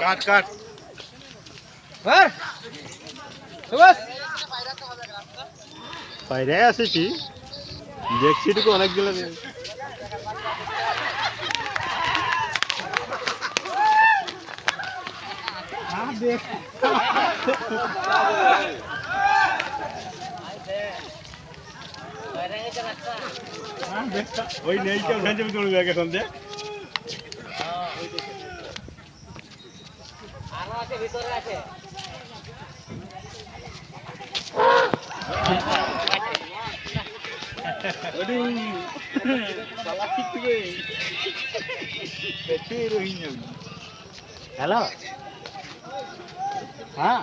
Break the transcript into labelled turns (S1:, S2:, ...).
S1: কাট কাট বাইরে আসেছি দেখছি টুকু অনেকগুলো ওই নেই কেউ চলবে এখন দেখ
S2: ভিতরে আছে
S1: হ্যালো হ্যাঁ